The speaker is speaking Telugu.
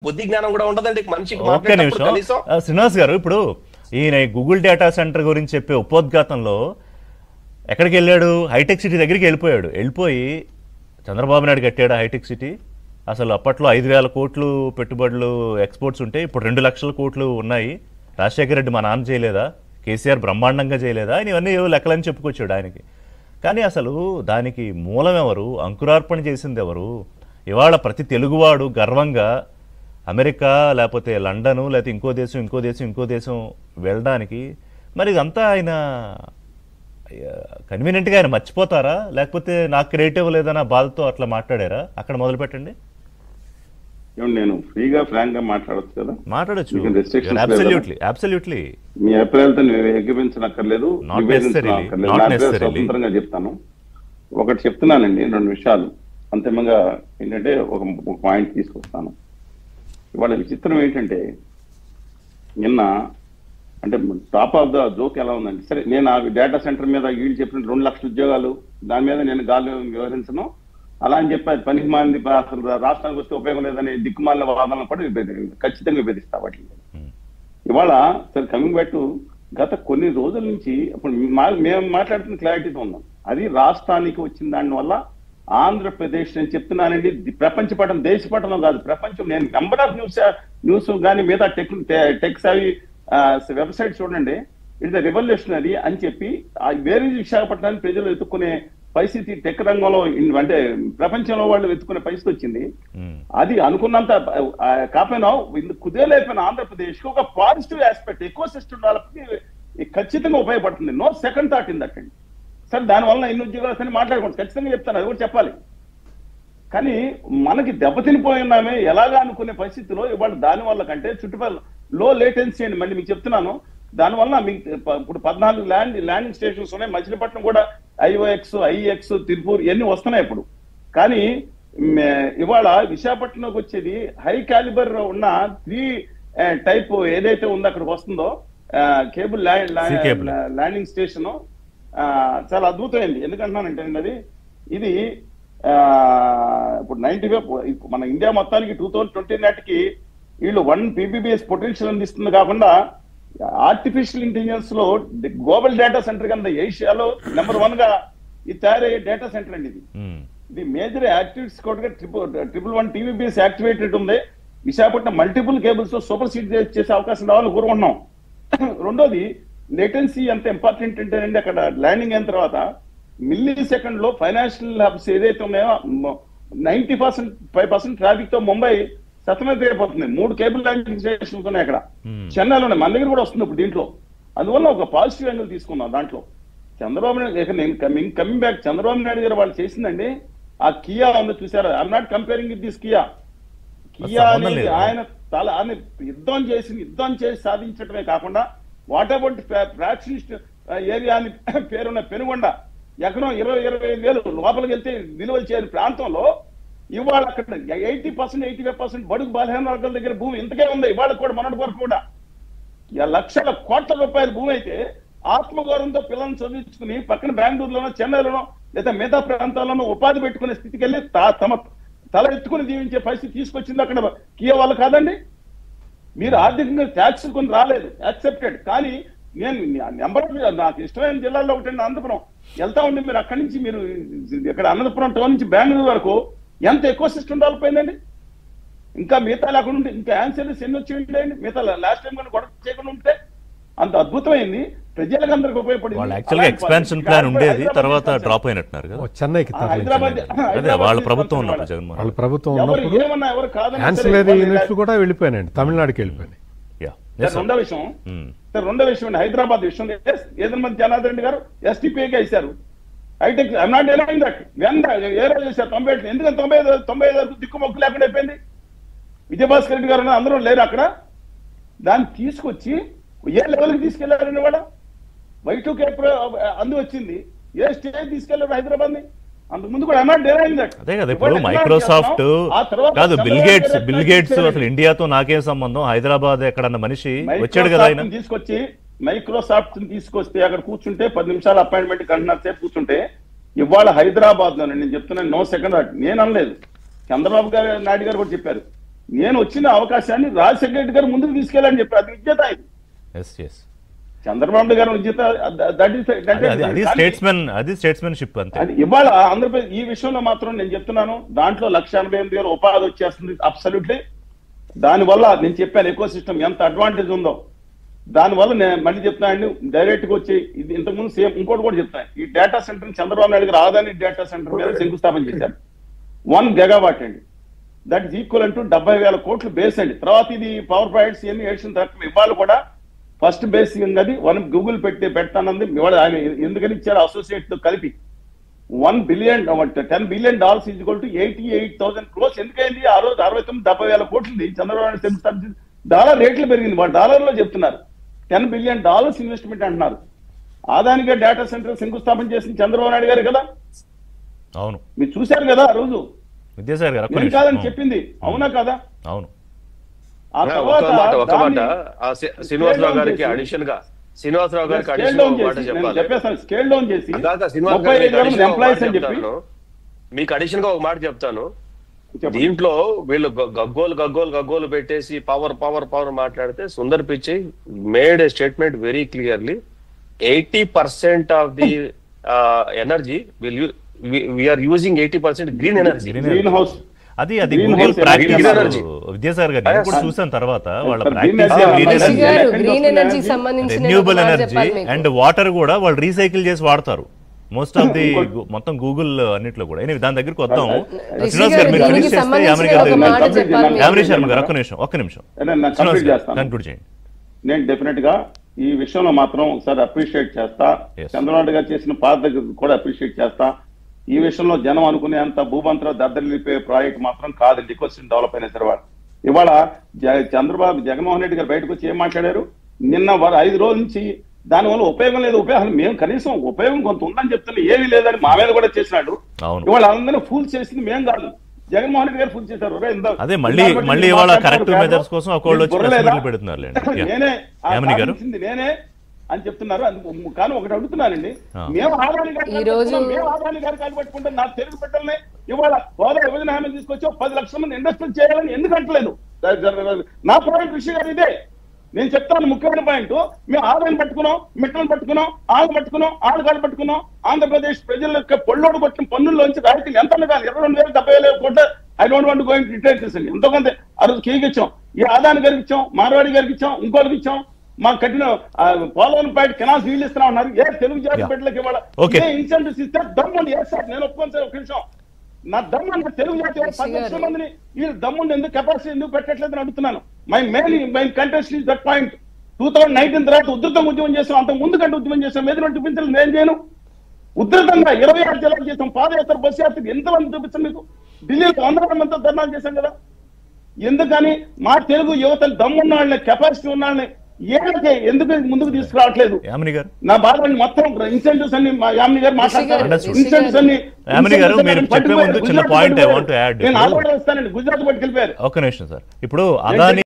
బుద్ధి జ్ఞానం కూడా ఉండదండి మనిషికి ఒక్క మాట్లాడేటప్పుడు నిమిషం కనీసం. శ్రీనివాస్ గారు, ఇప్పుడు ఈయన గూగుల్ డేటా సెంటర్ గురించి చెప్పే ఉపోద్ఘాతంలో ఎక్కడికి వెళ్ళాడు? హైటెక్ సిటీ దగ్గరికి వెళ్ళిపోయి చంద్రబాబు నాయుడు కట్టాడు హైటెక్ సిటీ. అసలు అప్పట్లో 5,000 కోట్లు పెట్టుబడులు ఎక్స్పోర్ట్స్ ఉంటే ఇప్పుడు 2 లక్షల కోట్లు ఉన్నాయి. రాజశేఖర రెడ్డి మా నాన్న చేయలేదా? కేసీఆర్ బ్రహ్మాండంగా చేయలేదా? అని ఇవన్నీ లెక్కలని చెప్పుకొచ్చాడు ఆయనకి. కానీ అసలు దానికి మూలం ఎవరు? అంకురార్పణ చేసింది ఎవరు? ఇవాళ ప్రతి తెలుగువాడు గర్వంగా అమెరికా లేకపోతే లండను లేకపోతే ఇంకో దేశం వెళ్ళడానికి మరి ఇదంతా ఆయన కన్వీనియంట్గా ఆయన మర్చిపోతారా? లేకపోతే నాకు క్రియేటివ్ లేదన్న బాధతో అట్లా మాట్లాడారా? అక్కడ మొదలు పెట్టండి. నేను ఫ్రీగా ఫ్రాంక్ గా మాట్లాడచ్చు కదా? మాట్లాడచ్చు. అబ్సల్యూట్లీ. మీ అభిప్రాయాలతో ఏకీపించనక్కర్లేదు, స్వతంత్రంగా చెప్తాను. ఒకటి చెప్తున్నానండి, 2 విషయాలు అంతిమంగా ఏంటంటే ఒక పాయింట్ తీసుకొస్తాను. ఇవాళ విచిత్రం ఏంటంటే నిన్న అంటే టాప్ ఆఫ్ ద జోక్ ఎలా ఉందండి, సరే నేను ఆ డేటా సెంటర్ మీద వీళ్ళు చెప్పిన 2 లక్షల ఉద్యోగాలు దాని మీద నేను గాలి వివరించను అలా అని చెప్పి పనికి మాలింది అసలు రాష్ట్రానికి వస్తే ఉపయోగం లేదని దిక్కుమాలిన వాదనలు కూడా ఖచ్చితంగా విభేదిస్తా వాటిని. ఇవాళ సరే కమింగ్ బ్యాక్ టు గత కొన్ని రోజుల నుంచి ఇప్పుడు మేము మాట్లాడుతున్న క్లారిటీతో ఉన్నాం. అది రాష్ట్రానికి వచ్చిన దాని వల్ల ఆంధ్రప్రదేశ్ నేను చెప్తున్నానండి, ప్రపంచ పటం దేశ పటంలో కాదు ప్రపంచం. నేను నెంబర్ ఆఫ్ న్యూస్ కానీ మీద టెక్స్ అవి వెబ్సైట్ చూడండి, ఇట్స్ రెవల్యూషనరీ అని చెప్పి వేరే విశాఖపట్నాన్ని ప్రజలు వెతుక్కునే పరిస్థితి టెక్ రంగంలో అంటే ప్రపంచంలో వాళ్ళు వెతుక్కునే పరిస్థితి వచ్చింది. అది అనుకున్నంత కాకపోయినా కుదేలైపోయిన ఆంధ్రప్రదేశ్ కి ఒక పాజిటివ్ ఆస్పెక్ట్ ఎకో సిస్టమ్ డెవలప్కి ఖచ్చితంగా ఉపయోగపడుతుంది. No second thought in that అండి. సరే దానివల్ల ఎన్ని ఉద్యోగాలు అని మాట్లాడుకోండి, ఖచ్చితంగా చెప్తాను, అది కూడా చెప్పాలి. కానీ మనకి దెబ్బతినిపోయి ఉన్నామే ఎలాగా అనుకునే పరిస్థితిలో ఇవాళ దానివల్ల కంటే చుట్టుపక్కల లో లేటెన్సీ అండి. మళ్ళీ మీకు చెప్తున్నాను, దానివల్ల మీకు ఇప్పుడు 14 ల్యాండింగ్ స్టేషన్స్ ఉన్నాయి. మచిలీపట్నం కూడా ఐఎక్స్ తిరుపూర్ ఇవన్నీ వస్తున్నాయి ఇప్పుడు. కానీ ఇవాళ విశాఖపట్నంకి వచ్చేది హై క్యాలిబర్ ఉన్న 3 టైప్ ఏదైతే ఉందో అక్కడికి వస్తుందో కేబుల్ ల్యాండింగ్ స్టేషన్ చాలా అద్భుతమైంది. ఎందుకంటున్నానంటే అది ఇది ఇప్పుడు 95 మన ఇండియా మొత్తానికి 2020 నాటికి వీళ్ళు 1 PBBS పొటెన్షియల్ అందిస్తుంది కాకుండా ఆర్టిఫిషియల్ ఇంటెలిజెన్స్ లో గ్లోబల్ డేటా సెంటర్ కింద ఏషియాలో నెంబర్ 1 గా ఇది తయారయ్యే డేటా సెంటర్ అండి. ఇది మేజర్ యాక్టివిటీస్ కూడా 111 TBBS యాక్టివేటెడ్ ఉంది. విశాఖపట్నం మల్టిపుల్ కేబుల్స్ తో సూపర్ సీడ్ చేసే అవకాశం రావాలని కోరుకుంటున్నాం. రెండోది లేటెన్సీ ఎంత ఇంపార్టెంట్ అంటేనండి, అక్కడ ల్యాండింగ్ అయిన తర్వాత మిల్లీ సెకండ్ లో ఫైనాన్షియల్ హబ్స్ ఏదైతే ఉన్నాయో 95% ట్రాఫిక్ తో ముంబై సతమతమైపోతుంది. 3 కేబుల్ ల్యాండింగ్ స్టేషన్స్ ఉన్నాయి అక్కడ, చెన్నైలో ఉన్నాయి, మన దగ్గర కూడా వస్తుంది ఇప్పుడు దీంట్లో. అందువల్ల ఒక పాజిటివ్ యాంగిల్ తీసుకున్నాం దాంట్లో. చంద్రబాబు నాయుడు నేను కమింగ్ బ్యాక్ చంద్రబాబు నాయుడు గారు వాళ్ళు చేసిందండి ఆ కియా ఉంది చూసారా. I'm not comparing with this Kia అనేది ఆయన యుద్ధం చేసి సాధించడమే కాకుండా వాట్ అబౌట్ ఫ్రాక్షనిస్ట్ ఏరియా అని పేరున్న పెనుగొండ ఎకరం 20-25 వేలు లోపలికి వెళ్తే విలువలు చేయని ప్రాంతంలో ఇవాళ అక్కడ 80%-85% బడుగు బలహీన వర్గాల దగ్గర భూమి ఇంతకే ఉంది. ఇవాళ కూడా మొన్నటి వరకు కూడా లక్షల కోట్ల రూపాయల భూమి అయితే ఆత్మగౌరవంతో పిల్లల్ని చదివించుకుని పక్కన బెంగళూరులోనో చెన్నైలోనో లేదా మిగతా ప్రాంతాల్లోనో ఉపాధి పెట్టుకునే స్థితికి వెళ్ళి తమ తల ఎత్తుకుని జీవించే పరిస్థితి తీసుకొచ్చింది అక్కడ కియా వాళ్ళు కాదండి. మీరు ఆర్థికంగా ట్యాక్స్ కొని రాలేదు, యాక్సెప్టెడ్. కానీ నేను నెంబర్ నాకు ఇష్టమైన జిల్లాల్లో ఒకటి అనంతపురం వెళ్తా ఉండి మీరు అక్కడి నుంచి మీరు ఇక్కడ అనంతపురం టౌన్ నుంచి బెంగళూరు వరకు ఎంత ఎక్కువ సిస్టమ్ డెవలప్ అయిందండి. ఇంకా మిగతా లేకుండా ఉంటే ఇంకా ఆన్సర్స్ ఎన్ని వచ్చి ఉంటాయండి. మిగతా లాస్ట్ టైం కూడా గొడవ చేయకుండా ఉంటే అంత అద్భుతమైంది, ప్రజలకు అందరికి ఉపయోగపడింది. యాక్చువల్గా ఎక్స్పాన్షన్ ప్లాన్ ఉండేది, తర్వాత డ్రాప్ అయినట్టున్నారు కదా చెన్నైకి. వాళ్ళ ప్రభుత్వం ఉన్నప్పుడు జగన్మోహన్ వాళ్ళ ప్రభుత్వం ఉన్నప్పుడు ఆన్సిలరీ యూనిట్లు కూడా వెళ్ళిపోయినాయండి, తమిళనాడుకి వెళ్ళిపోయినాయి. రెండో విషయం హైదరాబాద్ విషయం ఏదైనా జనార్దన్ రెడ్డి గారు ఎస్టీపీగా ఇచ్చారు hi-tech. I'm not denying that. ఏ రోజు చేశారు 98, ఎందుకంటే 95 దిక్కు మొక్కు లేకుండా అయిపోయింది. విజయభాస్కర్ రెడ్డి గారు అందరూ లేరు అక్కడ. దాన్ని తీసుకొచ్చి ఏ లెవెల్కి తీసుకెళ్లారని కూడా Y2K అందు వచ్చింది. ఏ స్టేజ్ తీసుకెళ్లారు హైదరాబాద్ ని అంతకు ముందు కూడా. అదే కదా ఇప్పుడు మైక్రోసాఫ్ట్ కాదు బిల్ గేట్స్ అసలు ఇండియాతో నాకేం సంబంధం, హైదరాబాద్ ఎక్కడన్న మనిషి వచ్చాడు కదా ఆయన తీసుకొచ్చి మైక్రోసాఫ్ట్ తీసుకొస్తే అక్కడ కూర్చుంటే 10 నిమిషాలు అపాయింట్మెంట్ గంటన్నర సేపు కూర్చుంటే ఇవాళ హైదరాబాద్ లో నేను చెప్తున్నాను, నో సెకండ్ థాట్. నేను అనలేదు, చంద్రబాబు నాయుడు గారు కూడా చెప్పారు. నేను వచ్చిన అవకాశాన్ని రాజశేఖర రెడ్డి గారు ముందుకు తీసుకెళ్ళాలని చెప్పి అది విద్యత ఇది. ఎస్ ఎస్ చంద్రబాబు నాయుడు గారు విద్యత అది స్టేట్స్మెన్షిప్ అంతే. అది ఇవాళ ఆంధ్రప్రదేశ్ ఈ విషయంలో మాత్రం నేను చెప్తున్నాను, దాంట్లో 1,88,000 ఉపాధి వచ్చేస్తుంది అబ్సల్యూట్లీ. దానివల్ల నేను చెప్పాను ఎకో సిస్టమ్ ఎంత అడ్వాంటేజ్ ఉందో. దానివల్ల నేను మళ్ళీ చెప్తాను, డైరెక్ట్ గా వచ్చి ఇది ఇంతకుముందు సేమ్ ఇంకోటి కూడా చెప్తాను. ఈ డేటా సెంటర్ చంద్రబాబు నాయుడు గారు ఆదాని డేటా సెంటర్ మీద శంకుస్థాపన చేశారు. 1 GW అండి. దట్ ఈస్ ఈక్వల్ టు 70,000 కోట్లు బేస్ అండి. తర్వాత ఇది పవర్ పాయింట్స్ ఇవన్నీ ఏడ్చిన తర్వాత ఇవాళ కూడా ఫస్ట్ బేస్ ఉన్నది 1 గూగుల్ పెడతానంది. ఇవాళ ఆయన ఎందుకని ఇచ్చారు అసోసియేట్ తో కలిపి 1 billion $10 billion equal to 88,000 crores. ఎందుకైంది ఆ రోజు 69-70,000 కోట్లు చంద్రబాబు నాయుడు శంకుస్థాపన. డాలర్ రేట్లు పెరిగింది, వాళ్ళు డాలర్లో చెప్తున్నారు. $10 బిలియన్ ఇన్వెస్ట్మెంట్ అంటున్నారు. ఆదానిగా డేటా సెంటర్ శంకుస్థాపన చేసింది చంద్రబాబు నాయుడు గారు కదా. అవును, మీరు చూశారు కదా ఆ రోజు. విద్యాసాగర్ గారు నేను కాదని చెప్పింది అవునా కదా. అవును, ఆ ఒక మాట శ్రీనివాసరావు గారికి అడిషన్ గా చెప్పేస్తాను. స్కేల్ డౌన్ చేసి ఎంప్లాయీస్ అని చెప్పి మీకు అడిషన్ గా ఒక మాట చెప్తాను. దీంట్లో వీళ్ళు గగ్గోలు పెట్టేసి పవర్ మాట్లాడితే Sundar Pichai made a statement very clearly. 80% of the energy we are using 80% green energy. Green house అది గూగుల్ ప్రాక్టీస్. విద్యాసాగర్ గారు నేను కూడా చూసాను తర్వాత వాళ్ళ ప్రాక్టీస్ గ్రీన్ ఎనర్జీ సంబంధించిన రెన్యూబుల్ ఎనర్జీ అండ్ వాటర్ కూడా వాళ్ళు రీసైకిల్ చేసి వాడతారు మోస్ట్ ఆఫ్ ది మొత్తం గూగుల్ అన్నిట్లో కూడా. దాని దగ్గరకు వద్దాం. శ్రీనివాస్ గారు మీరు ఫినిష్ చేస్తే యామిని శర్మ గారు ఒక్క నిమిషం కన్క్లూడ్ చేయండి. నేను డెఫినెట్ గా ఈ విషయంలో మాత్రం ఒకసారి అప్రిషియేట్ చేస్తా. చంద్రబాబు గారు చేసిన పాత్ర కూడా అప్రిషియేట్ చేస్తా. ఈ విషయంలో జనం అనుకునేంత భూమంత్ర దద్దరిల్లిపోయే ప్రాజెక్ట్ మాత్రం కాదు. లిక్విడ్ డెవలప్ అయిన తర్వాత ఇవాళ జగన్మోహన్ రెడ్డి గారు బయటకు వచ్చి ఏం మాట్లాడారు నిన్న 5 రోజుల నుంచి దానివల్ల ఉపయోగం లేదు. ఉపయోగం మేము కనీసం ఉపయోగం కొంత ఉందని చెప్తున్నా, ఏమీ లేదని మా మీద కూడా చేసినాడు. ఇవాళ అందరినీ ఫూల్ చేసింది మేము కాదు, జగన్మోహన్ రెడ్డి గారు ఫూల్ చేశారు. అదే మళ్ళీ ఇవాళ కరెక్టివ్ మెజర్స్ కోసం ఒకళ్ళు వచ్చి పెడుతున్నారు. నేనే అని చెప్తున్నారు. కానీ ఒకటి అడుగుతున్నానండి, మేము ఆదాని గారు కాలుపట్టుకుంటే నా తెలుగు బిడ్డల్ని ఇవాళ హోదా విభజన హామీ తీసుకొచ్చి 10 లక్షల మంది ఇండస్ట్రీలు చేయాలని ఎందుకు అంటలేదు? నా పాయింట్ విషయం గారు ఇదే. నేను చెప్తాను ముఖ్యమైన పాయింట్. మేము ఆదాయం పట్టుకున్నాం, మిట్టలు పట్టుకున్నాం, ఆలు పట్టుకున్నాం, ఆలుగాలు పట్టుకున్నాం. ఆంధ్రప్రదేశ్ ప్రజల యొక్క పొల్లోడు కొట్టిన పన్నుల్లోంచి రాయితీలు ఎంత కాదు 22,000 70,000 కోట్ల. I don't want going retire చేసండి. ఎంతోమంది ఆ రోజు కేక్ ఇచ్చాం, ఈ ఆదాని గారికి ఇచ్చాం, మార్వాడి గారికి ఇచ్చాం, ఇంకోటికి ఇచ్చాం. మాకు కట్టిన పోలవరం పాయింట్ కెనాల్స్ వీళ్ళు ఇస్తున్నా ఉన్నారు. ఏ తెలుగు జాతి బిడ్డలకి ఇవాళ ఇన్సెంటివ్స్ ఇస్తే దమ్ముండి. సార్ నేను ఒప్పుకోను సార్, ఒక నిమిషం. నా దమ్ము తెలుగు జాతి 10 లక్షల మందిని వీళ్ళు దమ్ముండి ఎందుకు కెపాసిటీ ఎందుకు పెట్టట్లేదు అని అడుగుతున్నాను. My contest is that point. 2019 తర్వాత ఉధృతంగా ఉద్యమం చేసాం, అంత ముందు కంటే ఉద్యమం చేసాం. ఏదైనా చూపించాలి నేను చేయను. ఉధృతంగా 26 జిల్లాలు చేసాం, పాదయాత్ర బస్సు యాత్ర ఎంతమంది చూపించాం మీకు. ఢిల్లీలో 100 మందితో ధర్నాలు చేశాం కదా. ఎందుకని మా తెలుగు యువతను దమ్మున్న వాళ్ళని, కెపాసిటీ ఉన్న వాళ్ళని ఎందుకు ముందుకు తీసుకురావట్లేదు? నా బాధ మొత్తం ఇన్సెంటివ్స్ అన్ని యామిని గారు మాట్లాడతారు. ఇన్సెంటివ్స్ అన్ని చెప్పే ముందు చిన్న point I want to add. నేను ఆల్రెడీ వస్తానండి, గుజరాత్ పట్టుకెళ్ళిపోయారు. ఒక్క నిమిషం సార్. ఇప్పుడు అదాని